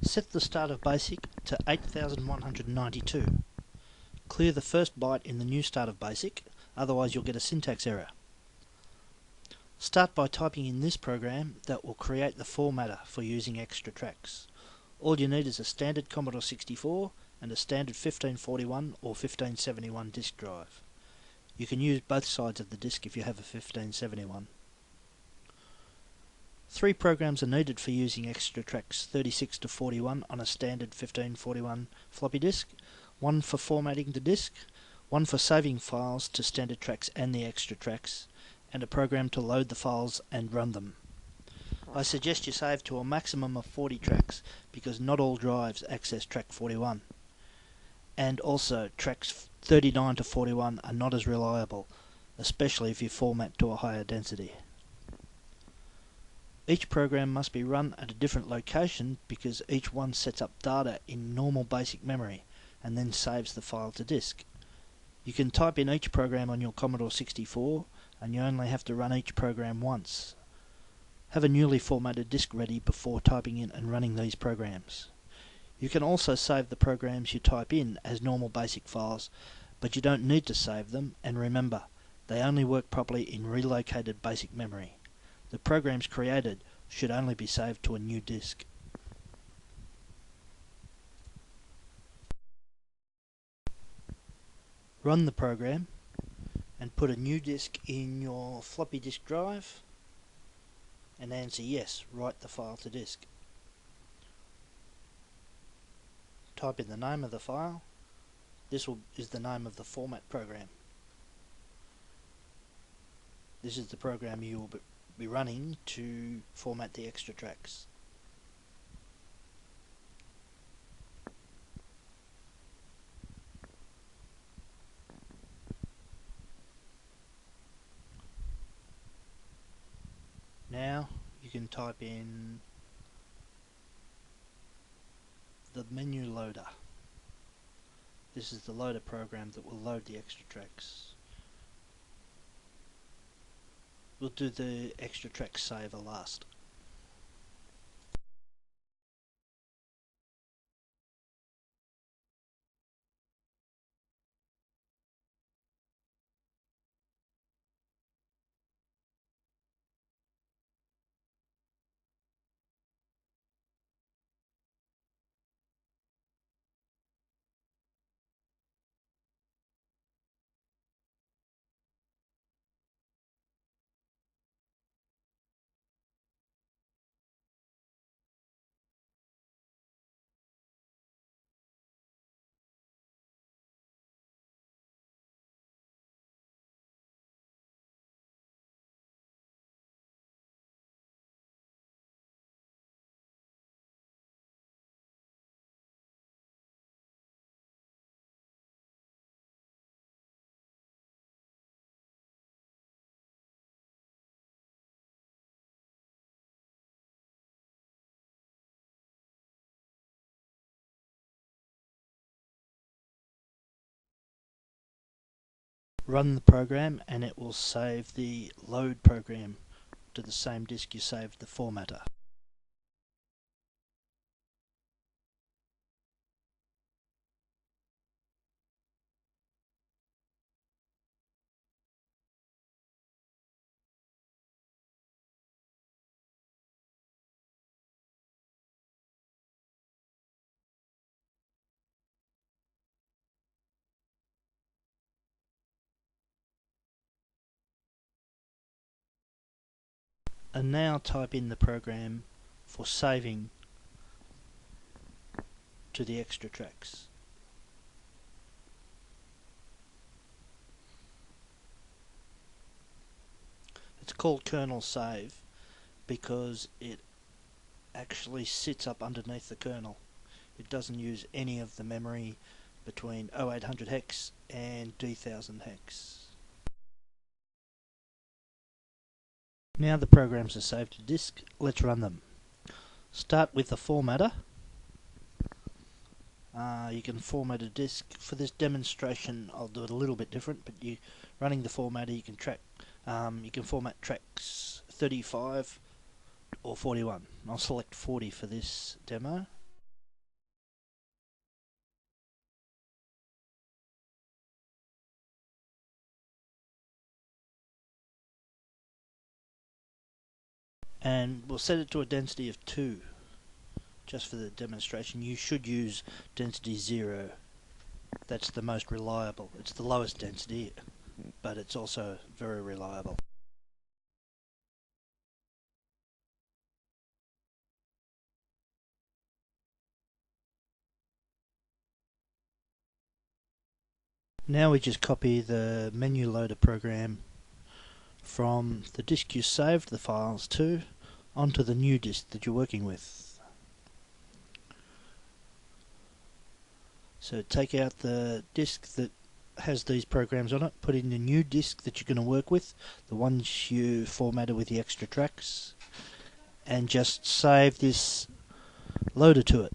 Set the start of BASIC to 8192. Clear the first byte in the new start of BASIC, otherwise you'll get a syntax error. Start by typing in this program that will create the formatter for using extra tracks. All you need is a standard Commodore 64 and a standard 1541 or 1571 disk drive. You can use both sides of the disk if you have a 1571. 3 programs are needed for using extra tracks 36 to 41 on a standard 1541 floppy disk, one for formatting the disk, one for saving files to standard tracks and the extra tracks, and a program to load the files and run them. I suggest you save to a maximum of 40 tracks because not all drives access track 41. And also tracks 39 to 41 are not as reliable, especially if you format to a higher density. Each program must be run at a different location because each one sets up data in normal basic memory and then saves the file to disk. You can type in each program on your Commodore 64 and you only have to run each program once. Have a newly formatted disk ready before typing in and running these programs. You can also save the programs you type in as normal basic files, but you don't need to save them, and remember, they only work properly in relocated basic memory. The programs created should only be saved to a new disk. Run the program and put a new disk in your floppy disk drive and answer yes, write the file to disk. Type in the name of the file. This is the name of the format program. This is the program you will be running to format the extra tracks. Now you can type in the menu loader. This is the loader program that will load the extra tracks. We'll do the extra track saver last. Run the program and it will save the load program to the same disk you saved the formatter. And now type in the program for saving to the extra tracks. It's called kernel save because it actually sits up underneath the kernel. It doesn't use any of the memory between 0800 hex and D1000 hex. Now the programs are saved to disk, let's run them. Start with the formatter. You can format a disk. For this demonstration I'll do it a little bit different, but running the formatter you can format tracks 35 or 41. I'll select 40 for this demo. and we'll set it to a density of 2. Just for the demonstration, you should use density 0. That's the most reliable. It's the lowest density, but it's also very reliable. Now we just copy the menu loader program from the disk you saved the files to onto the new disk that you're working with. So take out the disk that has these programs on it, put in the new disk that you're going to work with, the ones you formatted with the extra tracks, and just save this loader to it.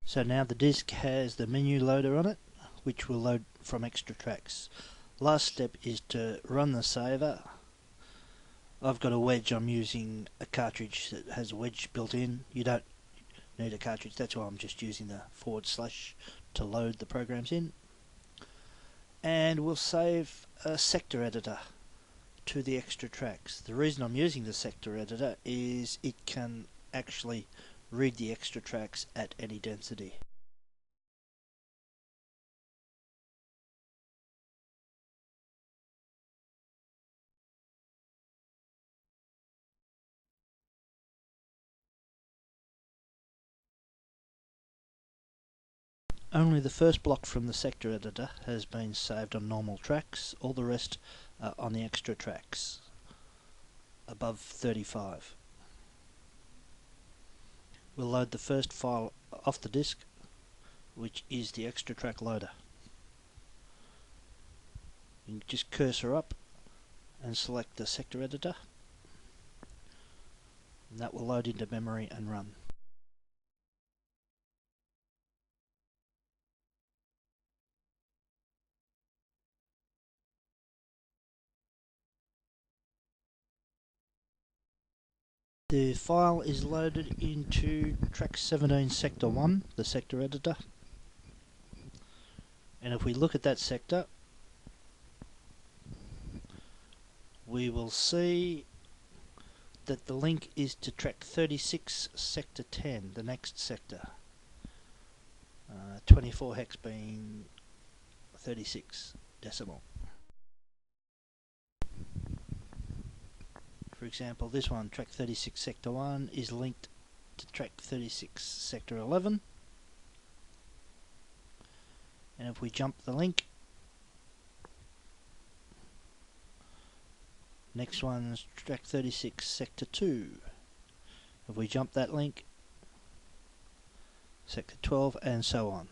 So now the disk has the menu loader on it, which will load from extra tracks. Last step is to run the saver. I've got a wedge. I'm using a cartridge that has a wedge built in. You don't need a cartridge, that's why I'm just using the / to load the programs in. And we'll save a sector editor to the extra tracks. The reason I'm using the sector editor is it can actually read the extra tracks at any density. Only the first block from the sector editor has been saved on normal tracks, all the rest are on the extra tracks above 35. We'll load the first file off the disk, which is the extra track loader. You can just cursor up and select the sector editor, and that will load into memory and run. The file is loaded into track 17 sector 1, the sector editor, and if we look at that sector, we will see that the link is to track 36 sector 10, the next sector, 24 hex being 36 decimal. For example, this one, track 36 sector 1, is linked to track 36 sector 11, and if we jump the link, next one's track 36 sector 2. If we jump that link, sector 12, and so on.